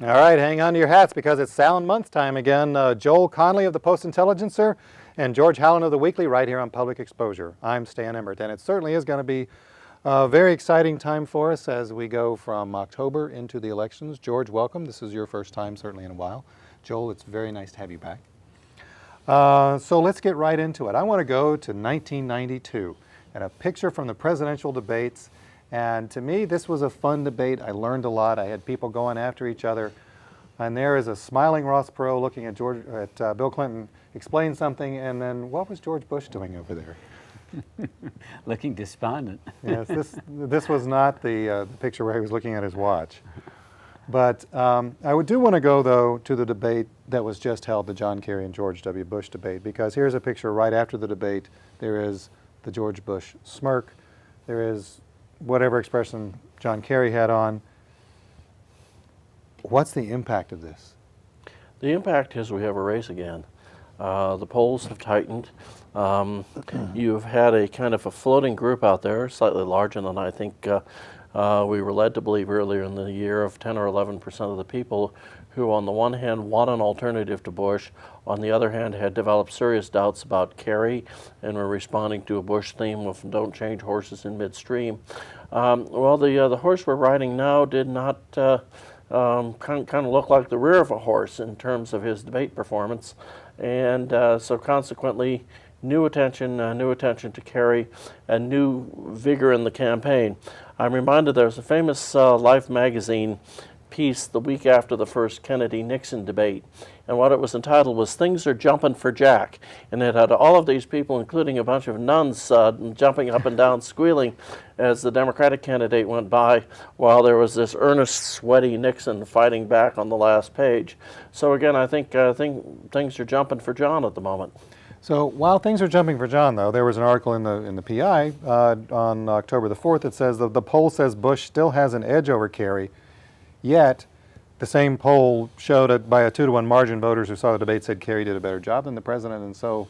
All right, hang on to your hats because it's Sound Month time again. Joel Connelly of the Post-Intelligencer and George Howland of the Weekly right here on Public Exposure. I'm Stan Emmert, and it certainly is going to be a very exciting time for us as we go from October into the elections. George, welcome. This is your first time, certainly in a while. Joel, it's very nice to have you back. So let's get right into it. I want to go to 1992 and a picture from the presidential debates. And to me, this was a fun debate. I learned a lot. I had people going after each other. And there is a smiling Ross Perot looking at Bill Clinton explain something. And then what was George Bush doing over there? Looking despondent. Yes, this was not the picture where he was looking at his watch. But I do want to go, though, to the debate that was just held, the John Kerry and George W. Bush debate, because here's a picture right after the debate. There is the George Bush smirk. There is whatever expression John Kerry had on. What's the impact of this? The impact is we have a race again. The polls have tightened. You've had a kind of a floating group out there, slightly larger than I think we were led to believe earlier in the year, of 10 or 11% of the people who on the one hand want an alternative to Bush, on the other hand had developed serious doubts about Kerry and were responding to a Bush theme of don't change horses in midstream. Well, the horse we're riding now did not kind of look like the rear of a horse in terms of his debate performance, and so consequently new attention to Kerry and new vigor in the campaign. I'm reminded there's a famous Life magazine piece the week after the first Kennedy-Nixon debate, and what it was entitled was "Things Are Jumping for Jack," and it had all of these people, including a bunch of nuns, jumping up and down, squealing as the Democratic candidate went by, while there was this earnest, sweaty Nixon fighting back on the last page. So again, I think things are jumping for John at the moment. So while things are jumping for John, though, there was an article in the PI on October the 4th that says the poll says Bush still has an edge over Kerry, yet the same poll showed it by a 2-to-1 margin. Voters who saw the debate said Kerry did a better job than the president. And so,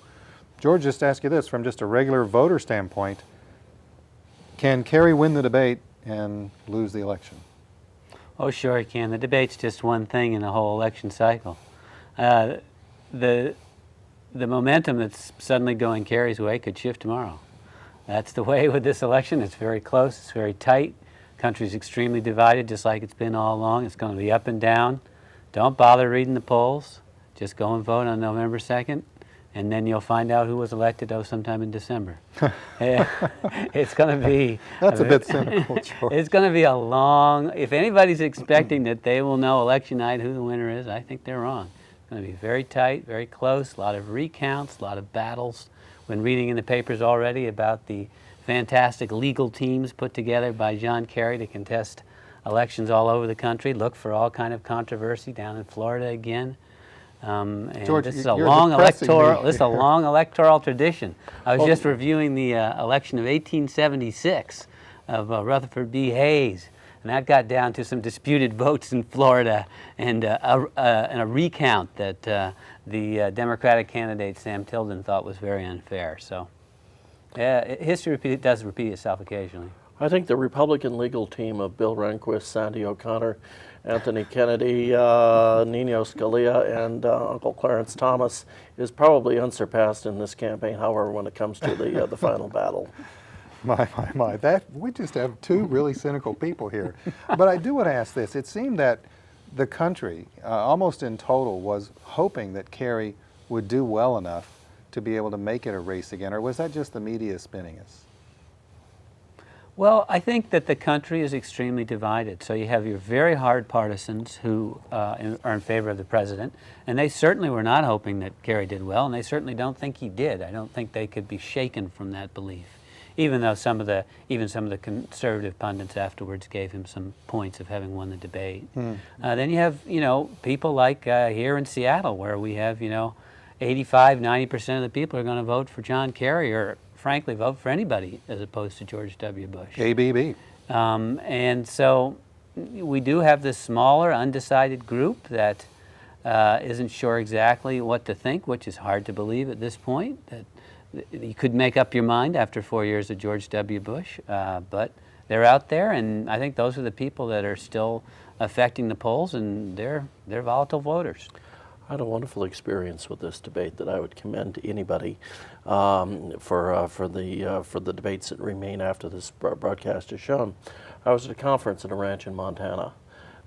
George, just ask you this, from just a regular voter standpoint, can Kerry win the debate and lose the election? Oh, sure he can. The debate's just one thing in the whole election cycle. The momentum that's suddenly going Kerry's way could shift tomorrow. That's the way with this election. It's very close. It's very tight. The country's extremely divided, just like it's been all along. It's going to be up and down. Don't bother reading the polls. Just go and vote on November 2nd, and then you'll find out who was elected sometime in December. It's going to be... That's a bit cynical, George. It's going to be a long... If anybody's expecting that they will know election night who the winner is, I think they're wrong. It's going to be very tight, very close, a lot of recounts, a lot of battles. When reading in the papers already about the fantastic legal teams put together by John Kerry to contest elections all over the country, look for all kind of controversy down in Florida again. And George, this is a long electoral tradition. I was just reviewing the election of 1876 of Rutherford B. Hayes. And that got down to some disputed votes in Florida and a recount that the Democratic candidate, Sam Tilden, thought was very unfair. So history does repeat itself occasionally. I think the Republican legal team of Bill Rehnquist, Sandy O'Connor, Anthony Kennedy, Nino Scalia, and Uncle Clarence Thomas is probably unsurpassed in this campaign, however, when it comes to the final battle. My. We just have two really cynical people here. But I do want to ask this. It seemed that the country, almost in total, was hoping that Kerry would do well enough to be able to make it a race again, or was that just the media spinning us? Well, I think that the country is extremely divided. So you have your very hard partisans who are in favor of the president, and they certainly were not hoping that Kerry did well, and they certainly don't think he did. I don't think they could be shaken from that belief, even though even some of the conservative pundits afterwards gave him some points of having won the debate. Then you have, people like here in Seattle, where we have, 85, 90% of the people are going to vote for John Kerry, or frankly vote for anybody as opposed to George W. Bush. ABB. And so we do have this smaller, undecided group that isn't sure exactly what to think, which is hard to believe at this point, that you could make up your mind after 4 years of George W. Bush, but they're out there, and I think those are the people that are still affecting the polls, and they're volatile voters. I had a wonderful experience with this debate that I would commend to anybody for the debates that remain after this broadcast is shown. I was at a conference at a ranch in Montana.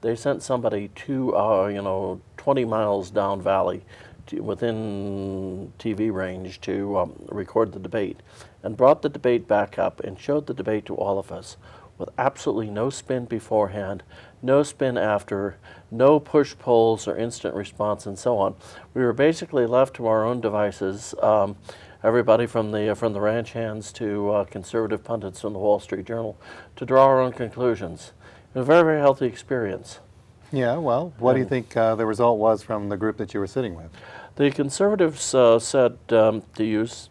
They sent somebody to 20 miles down valley within TV range to record the debate, and brought the debate back up and showed the debate to all of us with absolutely no spin beforehand, no spin after, no push polls or instant response, and so on. We were basically left to our own devices. Everybody from the ranch hands to conservative pundits from the Wall Street Journal, to draw our own conclusions. It was a very, very healthy experience. Yeah, well, what do you think the result was from the group that you were sitting with? The conservatives said, to use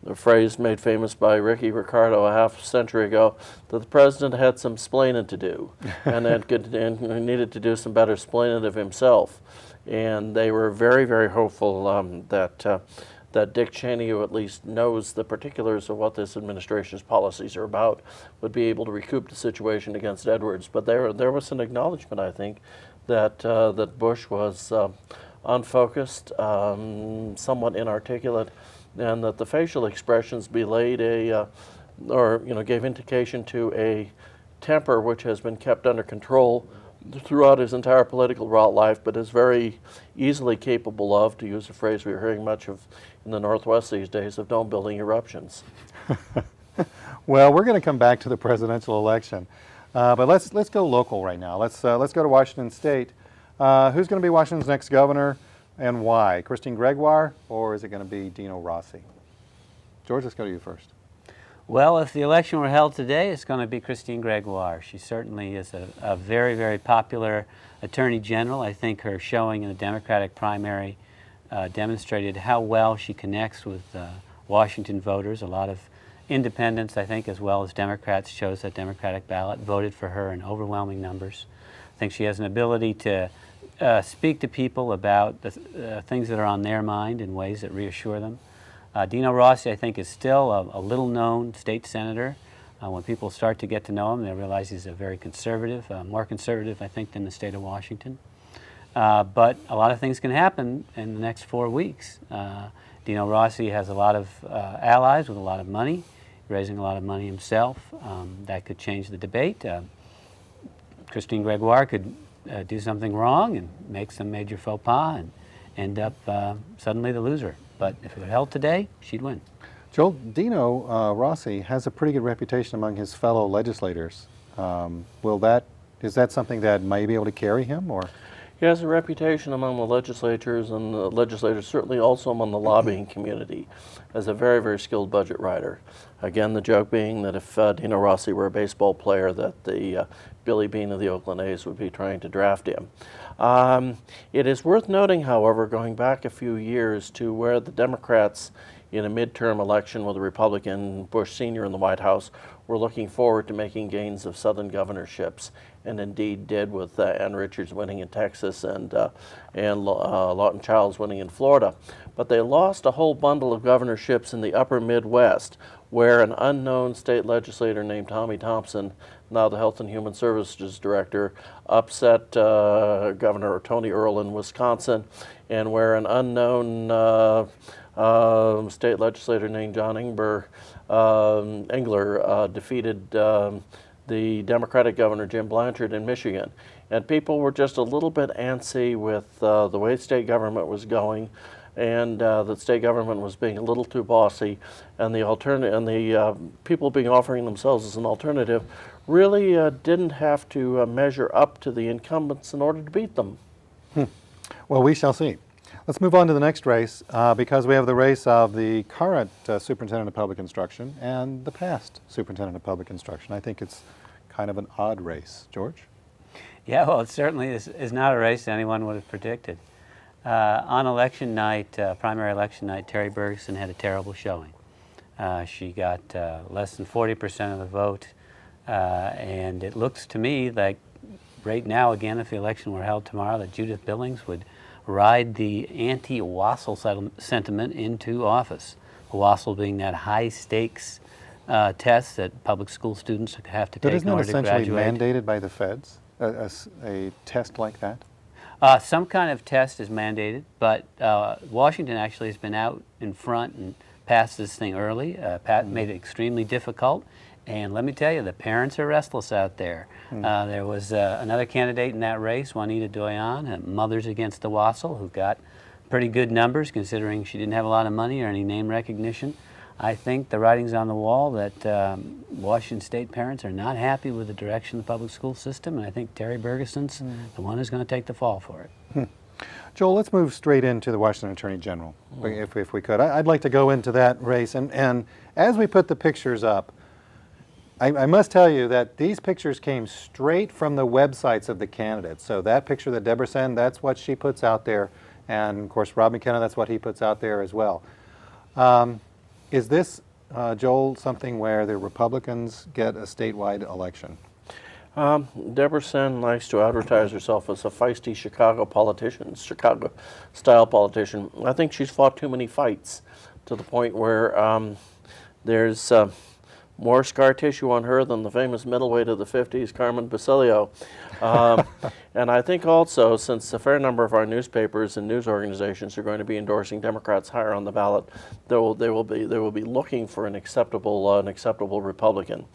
a phrase made famous by Ricky Ricardo a half century ago, that the president had some splaining to do and needed to do some better splaining of himself. And they were very, very hopeful that Dick Cheney, who at least knows the particulars of what this administration's policies are about, would be able to recoup the situation against Edwards. But there was an acknowledgement, I think, that Bush was unfocused, somewhat inarticulate, and that the facial expressions belayed gave indication to a temper which has been kept under control throughout his entire political life, but is very easily capable of, to use a phrase we're hearing much of in the Northwest these days, of dome building eruptions. Well, we're going to come back to the presidential election, but let's go local right now. Let's go to Washington State. Who's going to be Washington's next governor, and why? Christine Gregoire, or is it going to be Dino Rossi? George, let's go to you first. Well, if the election were held today, it's going to be Christine Gregoire. She certainly is a very, very popular attorney general. I think her showing in the Democratic primary demonstrated how well she connects with Washington voters. A lot of independents, I think, as well as Democrats, chose that Democratic ballot, voted for her in overwhelming numbers. I think she has an ability to speak to people about the things that are on their mind in ways that reassure them. Dino Rossi, I think, is still a little-known state senator. When people start to get to know him, they realize he's a very conservative, more conservative, I think, than the state of Washington. But a lot of things can happen in the next 4 weeks. Dino Rossi has a lot of allies with a lot of money, raising a lot of money himself. That could change the debate. Christine Gregoire could do something wrong and make some major faux pas and end up suddenly the loser. But if it were held today, she'd win. Joel, Dino Rossi has a pretty good reputation among his fellow legislators. Is that something that may be able to carry him, or? He has a reputation among the legislators, and the legislators certainly also among the lobbying community, as a very, very skilled budget writer. Again, the joke being that if Dino Rossi were a baseball player, that the Billy Beane of the Oakland A's would be trying to draft him. It is worth noting, however, going back a few years to where the Democrats in a midterm election with a Republican, Bush Sr. in the White House, were looking forward to making gains of Southern governorships, and indeed did, with Ann Richards winning in Texas and Lawton Childs winning in Florida. But they lost a whole bundle of governorships in the upper Midwest, where an unknown state legislator named Tommy Thompson, now the Health and Human Services Director, upset Governor Tony Earl in Wisconsin, and where an unknown state legislator named John Engler defeated the Democratic Governor Jim Blanchard in Michigan. And people were just a little bit antsy with the way state government was going, and the state government was being a little too bossy, and the people being offering themselves as an alternative really didn't have to measure up to the incumbents in order to beat them. Well, we shall see. Let's move on to the next race, because we have the race of the current Superintendent of Public Instruction and the past Superintendent of Public Instruction. I think it's kind of an odd race. George? Yeah, well, it certainly is not a race anyone would have predicted. On election night, primary election night, Terry Bergson had a terrible showing. She got less than 40% of the vote, and it looks to me like right now, again, if the election were held tomorrow, that Judith Billings would ride the anti-Wassel sentiment into office. the WASL being that high stakes test that public school students have to But take isn't in it order to essentially graduate. mandated by the feds, a test like that? Some kind of test is mandated, but Washington actually has been out in front and passed this thing early, made it extremely difficult. And let me tell you, the parents are restless out there. There was another candidate in that race, Juanita Doyon, Mothers Against the WASL, who got pretty good numbers considering she didn't have a lot of money or any name recognition. I think the writing's on the wall that Washington State parents are not happy with the direction of the public school system, and I think Terry Bergeson's the one who's going to take the fall for it. Joel, let's move straight into the Washington Attorney General, if we could. I'd like to go into that race, and as we put the pictures up, I must tell you that these pictures came straight from the websites of the candidates. So that picture that Deborah Senn, that's what she puts out there, and of course Rob McKenna, that's what he puts out there as well. Is this, Joel, something where the Republicans get a statewide election? Deborah Senn likes to advertise herself as a feisty Chicago politician, Chicago-style politician. I think she's fought too many fights to the point where there's more scar tissue on her than the famous middleweight of the 50s, Carmen Basilio. And I think also, since a fair number of our newspapers and news organizations are going to be endorsing Democrats higher on the ballot, they will be looking for an acceptable Republican.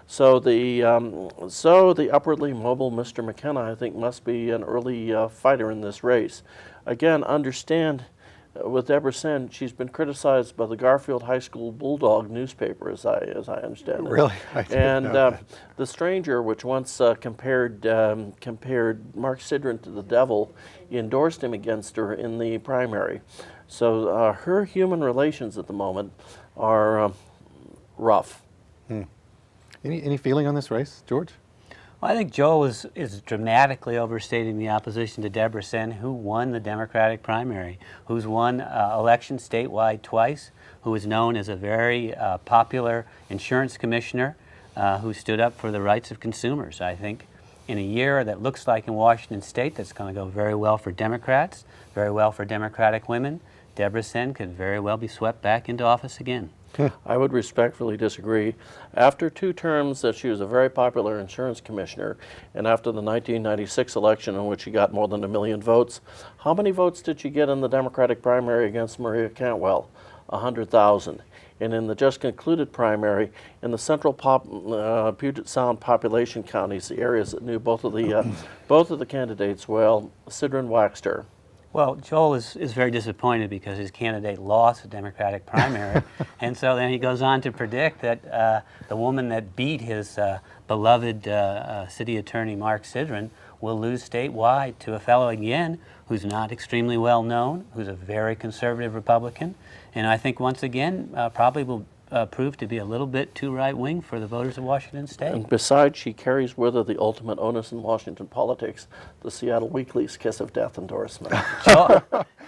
So the upwardly mobile Mr. McKenna, I think, must be an early fighter in this race. Again, understand, with Deborah Senn, she's been criticized by the Garfield High School Bulldog newspaper, as I understand it. Really? And The Stranger, which once compared Mark Sidran to the devil, endorsed him against her in the primary. So her human relations at the moment are rough. Any feeling on this race, George? Well, I think Joel is dramatically overstating the opposition to Deborah Senn, who won the Democratic primary, who's won election statewide twice, who is known as a very popular insurance commissioner who stood up for the rights of consumers. I think in a year that looks like in Washington State that's going to go very well for Democrats, very well for Democratic women, Deborah Senn could very well be swept back into office again. I would respectfully disagree. After 2 terms that she was a very popular insurance commissioner, and after the 1996 election in which she got more than 1 million votes, how many votes did she get in the Democratic primary against Maria Cantwell? 100,000. And in the just concluded primary, in the central Puget Sound population counties, the areas that knew both of the candidates well, Sidran waxed her. Well, Joel is very disappointed because his candidate lost the Democratic primary, and so then he goes on to predict that the woman that beat his beloved city attorney Mark Sidran will lose statewide to a fellow again who's not extremely well known, who's a very conservative Republican, and I think once again probably will prove to be a little bit too right-wing for the voters of Washington State. And besides, she carries with her the ultimate onus in Washington politics, the Seattle Weekly's kiss of death endorsement.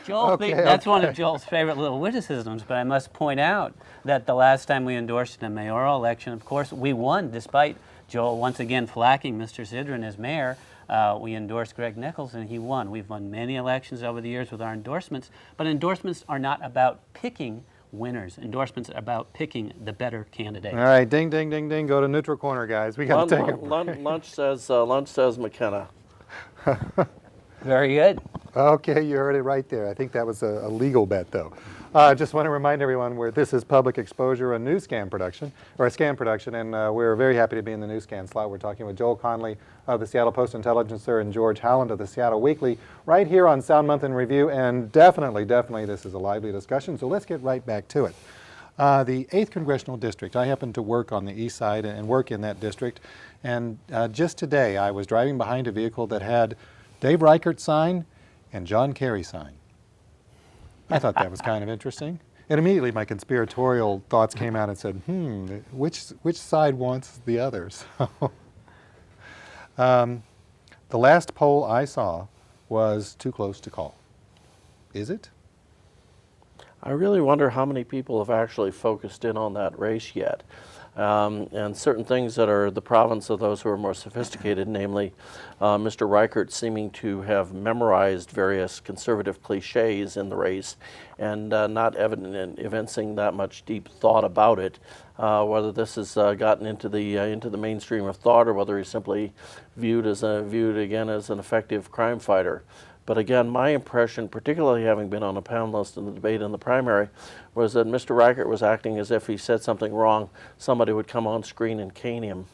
Joel, that's one of Joel's favorite little witticisms, but I must point out that the last time we endorsed a mayoral election, of course, we won, despite Joel once again flacking Mr. Sidran as mayor. We endorsed Greg Nichols, and he won. We've won many elections over the years with our endorsements, but endorsements are not about picking winners. Endorsements are about picking the better candidate. All right, ding, ding, ding, ding. Go to neutral corner, guys. We got to take a break. Lunch says McKenna. Very good. Okay, you heard it right there. I think that was a legal bet, though. Just want to remind everyone this is Public Exposure, a news scan production, or a scan production, and we're very happy to be in the news scan slot. We're talking with Joel Connelly of the Seattle Post-Intelligencer and George Howland of the Seattle Weekly, right here on Sound Month in Review, and definitely this is a lively discussion, so let's get right back to it. The 8th Congressional District, I happen to work on the east side and work in that district, and just today I was driving behind a vehicle that had Dave Reichert sign and John Kerry sign. I thought that was kind of interesting. And immediately my conspiratorial thoughts came out and said, which side wants the others? The last poll I saw was too close to call. Is it? I really wonder how many people have actually focused in on that race yet. and certain things that are the province of those who are more sophisticated, namely Mr. Reichert seeming to have memorized various conservative cliches in the race and not evincing that much deep thought about it. Whether this has gotten into the mainstream of thought, or whether he's simply viewed again as an effective crime fighter. But again, my impression, particularly having been on a panelist in the debate in the primary, was that Mr. Reichert was acting as if he said something wrong, somebody would come on screen and cane him.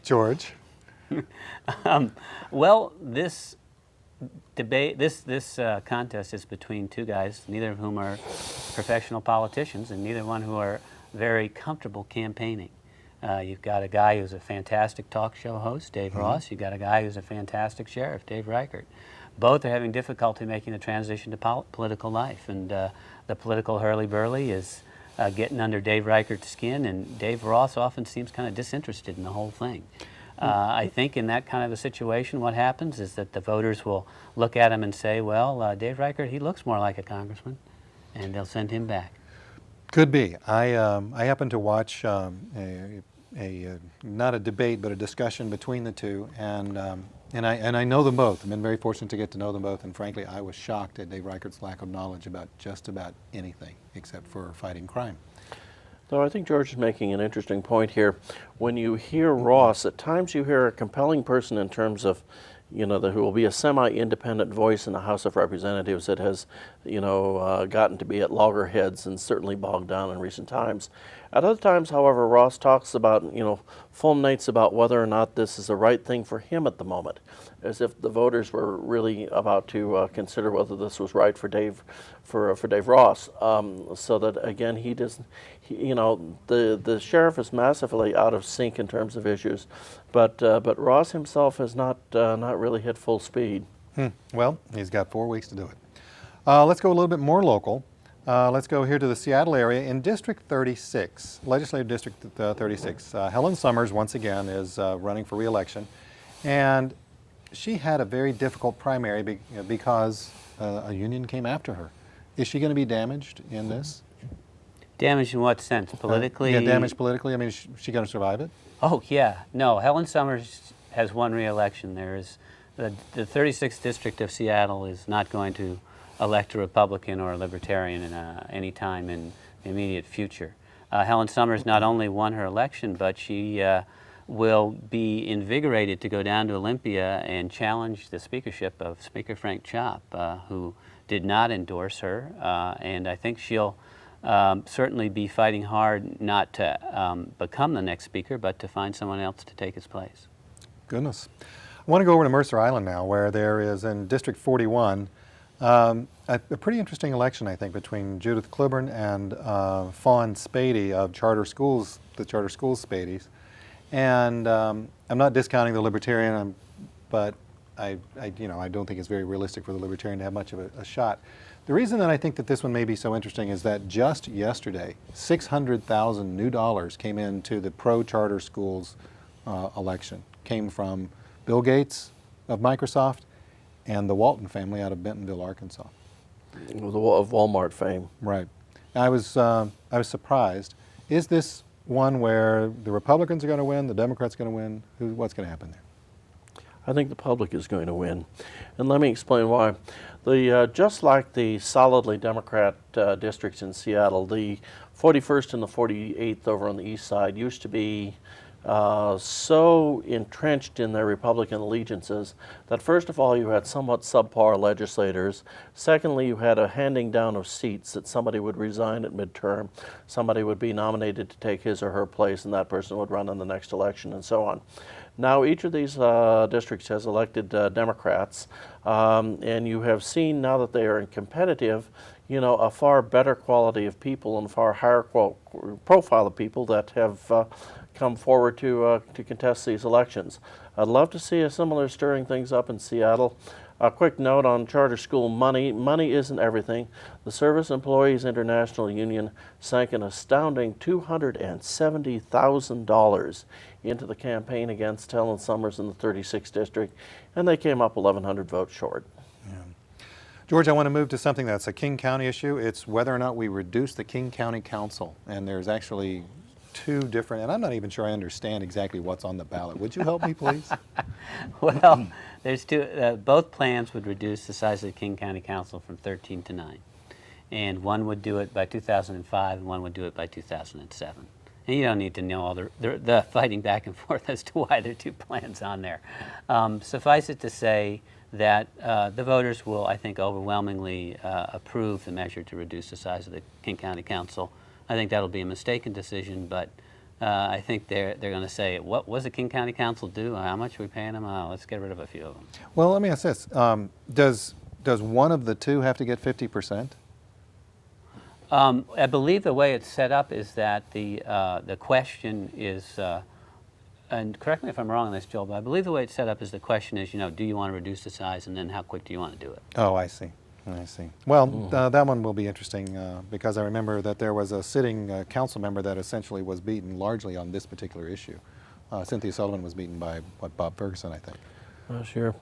George? Well, this debate, this contest is between two guys, neither of whom are professional politicians, and neither one who are very comfortable campaigning. You've got a guy who's a fantastic talk show host, Dave Ross. You've got a guy who's a fantastic sheriff, Dave Reichert. Both are having difficulty making the transition to political life, and the political hurly-burly is getting under Dave Reichert's skin, and Dave Ross often seems kind of disinterested in the whole thing. I think in that kind of a situation, what happens is that the voters will look at him and say, well, Dave Reichert, he looks more like a congressman, and they'll send him back. Could be. I happened to watch not a debate, but a discussion between the two, and I know them both. I've been very fortunate to get to know them both, and frankly, I was shocked at Dave Reichert's lack of knowledge about just about anything except for fighting crime. Though I think George is making an interesting point here. When you hear Ross, at times you hear a compelling person in terms of, who will be a semi-independent voice in the House of Representatives that has, gotten to be at loggerheads and certainly bogged down in recent times. At other times, however, Ross talks about, full nights about whether or not this is the right thing for him at the moment, as if the voters were really about to consider whether this was right for Dave Ross. So that again, the sheriff is massively out of sync in terms of issues, but Ross himself has not really hit full speed. Well, he's got 4 weeks to do it. Let's go a little bit more local. Let's go here to the Seattle area in District 36, Legislative District 36. Helen Summers, once again, is running for re-election, and she had a very difficult primary because a union came after her. Is she going to be damaged in this? Damaged in what sense? Politically? Yeah, damaged politically. I mean, is she going to survive it? Oh, yeah. No, Helen Summers has won re-election. There is the 36th District of Seattle is not going to elect a Republican or a Libertarian in any time in the immediate future. Helen Summers not only won her election, but she will be invigorated to go down to Olympia and challenge the speakership of Speaker Frank Chopp, who did not endorse her, and I think she'll certainly be fighting hard not to become the next speaker, but to find someone else to take his place. Goodness. I want to go over to Mercer Island now, where there is in District 41 a pretty interesting election, I think, between Judith Cliburn and Fawn Spady of Charter Schools, the Charter Schools Spadies. And I'm not discounting the Libertarian, but I don't think it's very realistic for the Libertarian to have much of a shot. The reason that I think that this one may be so interesting is that just yesterday, $600,000 new dollars came into the pro-charter schools election. Came from Bill Gates of Microsoft and the Walton family out of Bentonville, Arkansas. Of Walmart fame. Right. I was surprised. Is this one where the Republicans are going to win, the Democrats are going to win? What's going to happen there? I think the public is going to win. And let me explain why. Just like the solidly Democrat districts in Seattle, the 41st and the 48th over on the east side used to be so entrenched in their Republican allegiances that first of all you had somewhat subpar legislators. Secondly, you had a handing down of seats that somebody would resign at midterm, somebody would be nominated to take his or her place, and that person would run in the next election, and so on. Now each of these districts has elected Democrats, and you have seen now that they are competitive, a far better quality of people and far higher profile of people that have come forward to contest these elections. I'd love to see a similar stirring things up in Seattle. A quick note on charter school money. Money isn't everything. The Service Employees International Union sank an astounding $270,000 into the campaign against Helen Summers in the 36th district, and they came up 1,100 votes short. Yeah. George, I want to move to something that's a King County issue. It's whether or not we reduce the King County Council. And there's actually two different, and I'm not even sure I understand exactly what's on the ballot. Would you help me, please? Well, there's two. Both plans would reduce the size of the King County Council from 13 to 9. And one would do it by 2005, and one would do it by 2007. And you don't need to know all the fighting back and forth as to why there are two plans on there. Suffice it to say that the voters will, I think, overwhelmingly approve the measure to reduce the size of the King County Council. I think that'll be a mistaken decision, but I think they're going to say, what does the King County Council do? How much are we paying them? Let's get rid of a few of them. Well, let me ask this. Does one of the two have to get 50%? I believe the way it's set up is that the question is, and correct me if I'm wrong on this, Joel, but I believe the way it's set up is the question is, do you want to reduce the size, and then how quick do you want to do it? Oh, I see. I see. Well, that one will be interesting because I remember that there was a sitting council member that essentially was beaten largely on this particular issue. Cynthia Sullivan was beaten by, Bob Ferguson, I think. Sure.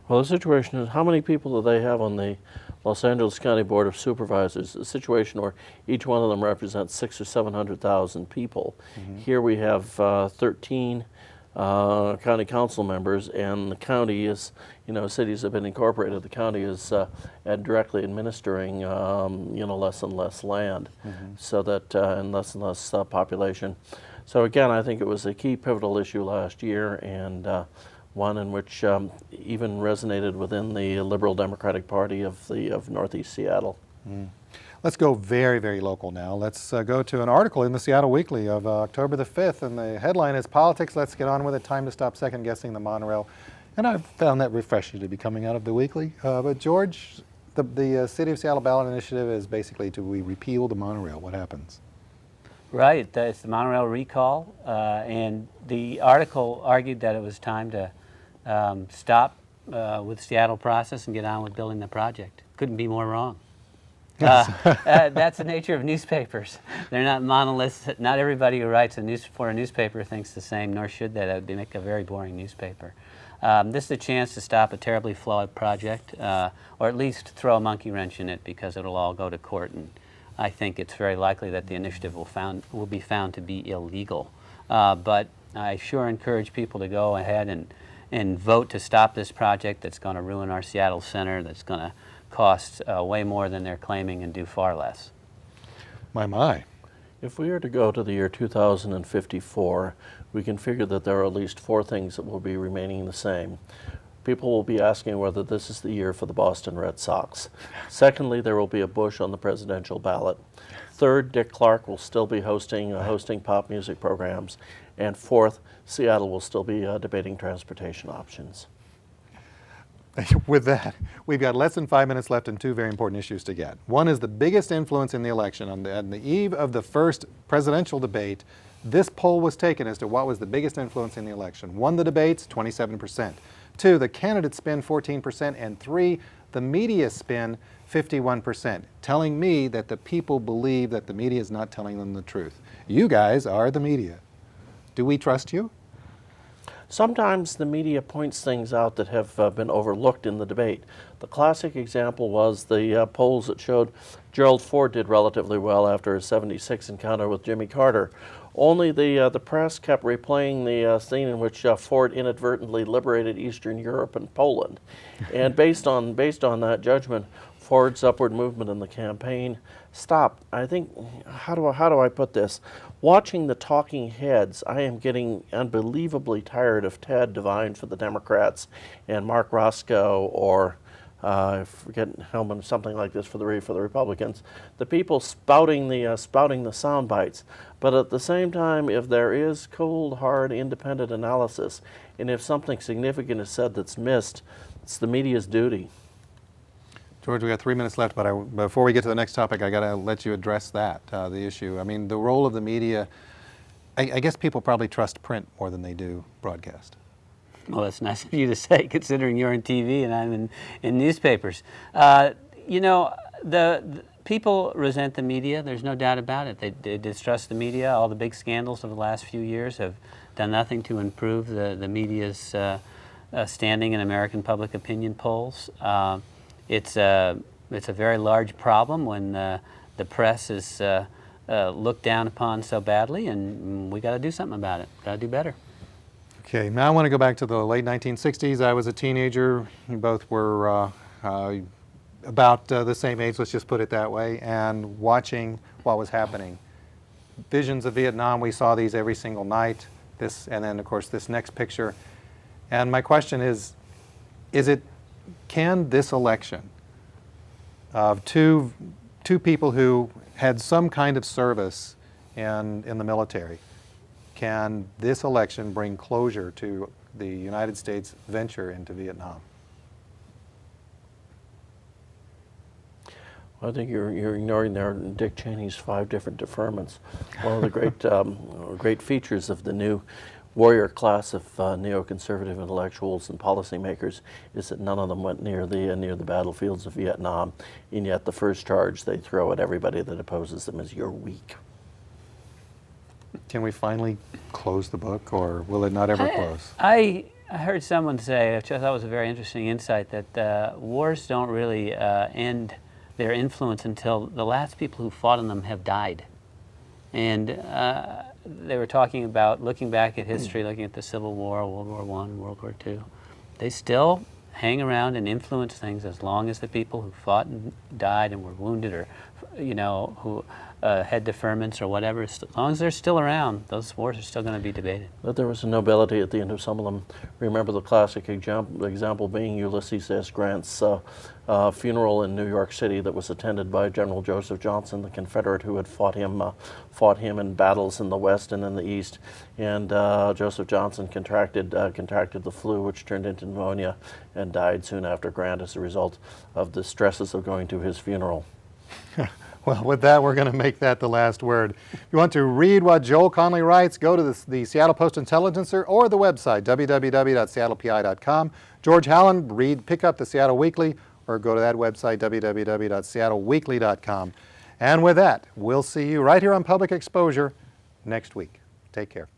Well, the situation is, how many people do they have on the Los Angeles County Board of Supervisors? A situation where each one of them represents 600,000 or 700,000 people. Here we have 13 county council members, and the county is, cities have been incorporated. The county is directly administering, less and less land, so that and less population. So again, I think it was a key pivotal issue last year, and one in which even resonated within the Liberal Democratic Party of Northeast Seattle. Let's go very, very local now. Let's go to an article in the Seattle Weekly of October the 5th, and the headline is "Politics, Let's Get On With It, Time to Stop Second Guessing the Monorail." And I've found that refreshing to be coming out of the Weekly. But George, the City of Seattle ballot initiative is basically to we repeal the monorail. What happens? Right, it's the monorail recall, and the article argued that it was time to stop with the Seattle process and get on with building the project. Couldn't be more wrong. That's the nature of newspapers. They're not monoliths. Not everybody who writes for a newspaper thinks the same, nor should they. That would make a very boring newspaper. This is a chance to stop a terribly flawed project, or at least throw a monkey wrench in it, because it'll all go to court, and I think it's very likely that the initiative will be found to be illegal. But I sure encourage people to go ahead and vote to stop this project that's going to ruin our Seattle Center, that's going to cost way more than they're claiming and do far less. My. If we are to go to the year 2054, we can figure that there are at least 4 things that will be remaining the same. People will be asking whether this is the year for the Boston Red Sox. Secondly, there will be a Bush on the presidential ballot. Third, Dick Clark will still be hosting pop music programs. And fourth, Seattle will still be debating transportation options. With that, we've got less than 5 minutes left and 2 very important issues to get. One is the biggest influence in the election. On the eve of the first presidential debate, this poll was taken as to what was the biggest influence in the election. 1, the debates, 27%. 2, the candidates spin 14%. And 3, the media spin 51%, telling me that the people believe that the media is not telling them the truth. You guys are the media. Do we trust you? Sometimes the media points things out that have been overlooked in the debate. The classic example was the polls that showed Gerald Ford did relatively well after his '76 encounter with Jimmy Carter. Only the press kept replaying the scene in which Ford inadvertently liberated Eastern Europe and Poland. And based on that judgment, Ford's upward movement in the campaign stopped. I think, how do I put this? Watching the talking heads, I am getting unbelievably tired of Ted Devine for the Democrats and Mark Roscoe, or I forget Hellman, something like this for the Republicans. The people spouting the sound bites. But at the same time, if there is cold, hard, independent analysis, and if something significant is said that's missed, it's the media's duty. George, we got 3 minutes left, but before we get to the next topic, I got to let you address that, the issue. I mean, the role of the media, I guess people probably trust print more than they do broadcast. Well, that's nice of you to say, considering you're in TV and I'm in newspapers. The people resent the media. There's no doubt about it. They distrust the media. All the big scandals of the last few years have done nothing to improve the media's standing in American public opinion polls. It's It's a very large problem when the press is looked down upon so badly, and we got to do something about it. Got to do better. Okay, now I want to go back to the late 1960s. I was a teenager. We both were about the same age, let's just put it that way, and watching what was happening. Visions of Vietnam, we saw these every single night. This, and then of course this next picture. And my question is can this election of two people who had some kind of service in the military, can this election bring closure to the United States venture into Vietnam? I think you're ignoring there Dick Cheney's 5 different deferments. One of the great great features of the new warrior class of neoconservative intellectuals and policymakers is that none of them went near the battlefields of Vietnam, and yet the first charge they throw at everybody that opposes them is, "You're weak." Can we finally close the book, or will it not ever close? I heard someone say, which I thought was a very interesting insight, that wars don't really end their influence until the last people who fought in them have died. And they were talking about looking back at history, looking at the Civil War, World War I, World War II. They still hang around and influence things as long as the people who fought and died and were wounded, or who had deferments or whatever, as long as they're still around, those wars are still going to be debated. But there was a nobility at the end of some of them. Remember the classic example being Ulysses S. Grant's funeral in New York City that was attended by General Joseph Johnson, the Confederate who had fought him in battles in the West and in the East. And Joseph Johnson contracted the flu, which turned into pneumonia, and died soon after Grant as a result of the stresses of going to his funeral. Well, with that, we're going to make that the last word. If you want to read what Joel Connelly writes, go to the Seattle Post-Intelligencer or the website, www.seattlepi.com. George Howland, pick up the Seattle Weekly, or go to that website, www.seattleweekly.com. And with that, we'll see you right here on Public Exposure next week. Take care.